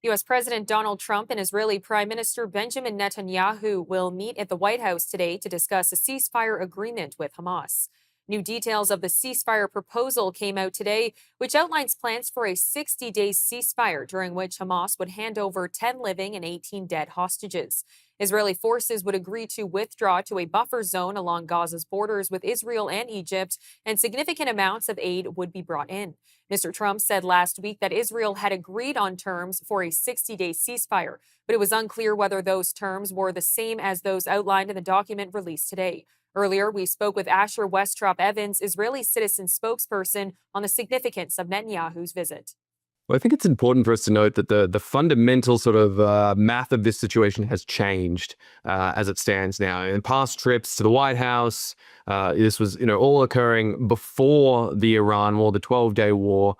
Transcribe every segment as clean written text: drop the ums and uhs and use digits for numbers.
U.S. President Donald Trump and Israeli Prime Minister Benjamin Netanyahu will meet at the White House today to discuss a ceasefire agreement with Hamas. New details of the ceasefire proposal came out today, which outlines plans for a 60-day ceasefire during which Hamas would hand over 10 living and 18 dead hostages. Israeli forces would agree to withdraw to a buffer zone along Gaza's borders with Israel and Egypt, and significant amounts of aid would be brought in. Mr. Trump said last week that Israel had agreed on terms for a 60-day ceasefire, but it was unclear whether those terms were the same as those outlined in the document released today. Earlier, we spoke with Asher Westropp-Evans, Israeli citizen spokesperson, on the significance of Netanyahu's visit. Well, I think it's important for us to note that the fundamental sort of math of this situation has changed as it stands now. In past trips to the White House, this was all occurring before the Iran war, the 12-day war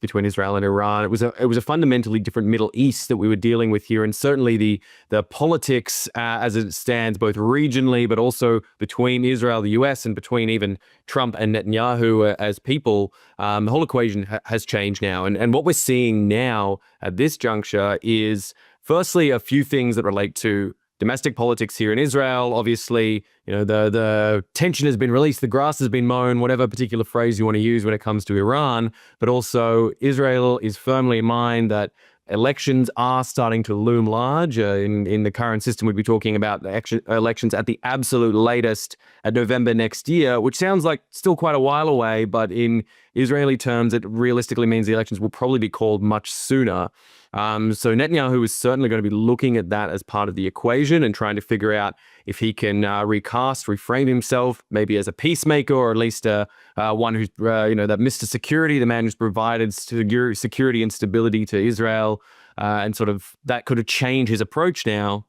between Israel and Iran. It was a fundamentally different Middle East that we were dealing with here, and certainly the politics as it stands, both regionally but also between Israel, the U.S., and between even Trump and Netanyahu as people. The whole equation has changed now, and what we're seeing now at this juncture is, firstly, a few things that relate to domestic politics here in Israel. Obviously, the tension has been released, the grass has been mown, whatever particular phrase you want to use when it comes to Iran. But also, Israel is firmly in mind that elections are starting to loom large. In the current system, we'd be talking about elections at the absolute latest at November next year, which sounds like still quite a while away, but in Israeli terms, it realistically means the elections will probably be called much sooner. So Netanyahu is certainly going to be looking at that as part of the equation and trying to figure out if he can reframe himself, maybe as a peacemaker, or at least one who's, that Mr. Security, the man who's provided security and stability to Israel, and sort of that could have changed his approach now.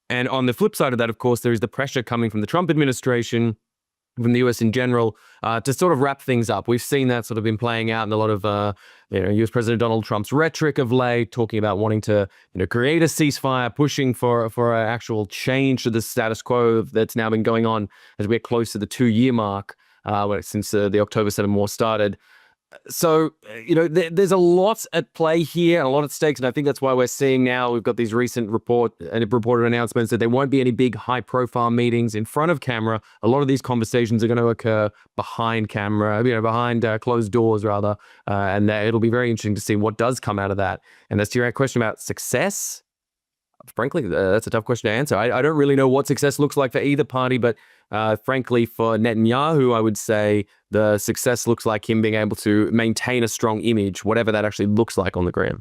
And on the flip side of that, of course, there is the pressure coming from the Trump administration, from the US in general, to sort of wrap things up. We've seen that sort of been playing out in a lot of US President Donald Trump's rhetoric of late, talking about wanting to create a ceasefire, pushing for an actual change to the status quo that's now been going on as we're close to the 2-year mark since the October 7 war started. So, there's a lot at play here and a lot at stakes. And I think that's why we're seeing now, we've got these recent reported announcements that there won't be any big high profile meetings in front of camera. A lot of these conversations are going to occur behind camera, behind closed doors rather. And it'll be very interesting to see what does come out of that. And as to your question about success, frankly, that's a tough question to answer. I don't really know what success looks like for either party, but frankly, for Netanyahu, I would say the success looks like him being able to maintain a strong image, whatever that actually looks like on the ground.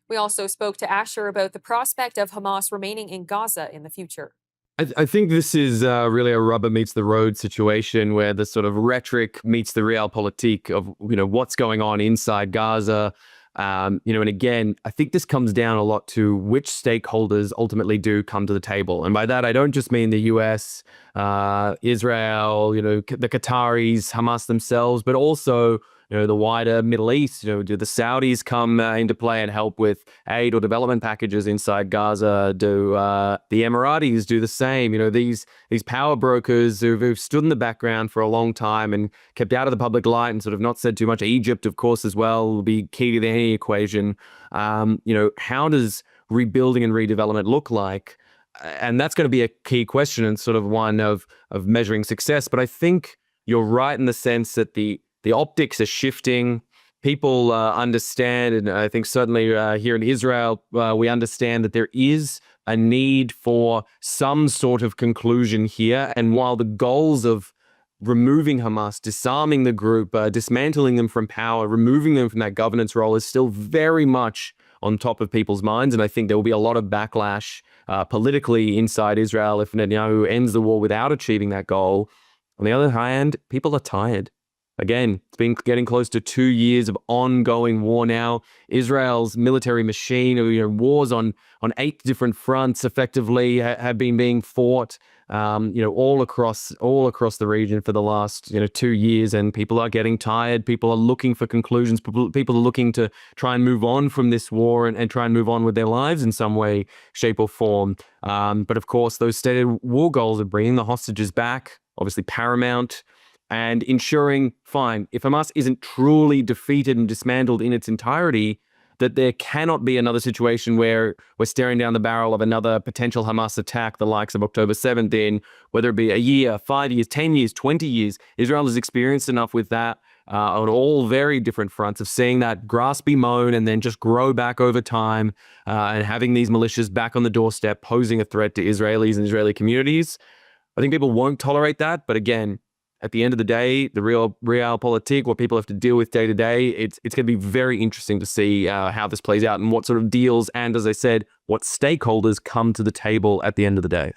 We also spoke to Asher about the prospect of Hamas remaining in Gaza in the future. I think this is really a rubber meets the road situation where the sort of rhetoric meets the realpolitik of what's going on inside Gaza. And again, I think this comes down a lot to which stakeholders ultimately do come to the table. And by that, I don't just mean the US, Israel, the Qataris, Hamas themselves, but also, the wider Middle East. Do the Saudis come into play and help with aid or development packages inside Gaza? Do the Emiratis do the same? These power brokers who've stood in the background for a long time and kept out of the public light and sort of not said too much. Egypt, of course, as well, will be key to any equation. How does rebuilding and redevelopment look like? And that's going to be a key question and sort of one of measuring success. But I think you're right in the sense that the optics are shifting. People understand, and I think certainly here in Israel, we understand that there is a need for some sort of conclusion here. And while the goals of removing Hamas, disarming the group, dismantling them from power, removing them from that governance role is still very much on top of people's minds. And I think there will be a lot of backlash politically inside Israel if Netanyahu ends the war without achieving that goal. On the other hand, people are tired. Again, it's been getting close to 2 years of ongoing war now. Israel's military machine, wars on 8 different fronts effectively have been being fought, all across the region for the last 2 years, and people are getting tired. People are looking for conclusions. People are looking to try and move on from this war and try and move on with their lives in some way, shape, or form. But of course, those stated war goals of bringing the hostages back, obviously paramount. And ensuring, fine, if Hamas isn't truly defeated and dismantled in its entirety, that there cannot be another situation where we're staring down the barrel of another potential Hamas attack, the likes of October 7th, in whether it be a year, 5 years, 10 years, 20 years. Israel has experienced enough with that on all very different fronts of seeing that grass be mown and then just grow back over time, and having these militias back on the doorstep posing a threat to Israelis and Israeli communities. I think people won't tolerate that. But again, at the end of the day, the realpolitik, what people have to deal with day to day, it's going to be very interesting to see how this plays out and what sort of deals and, as I said, what stakeholders come to the table at the end of the day.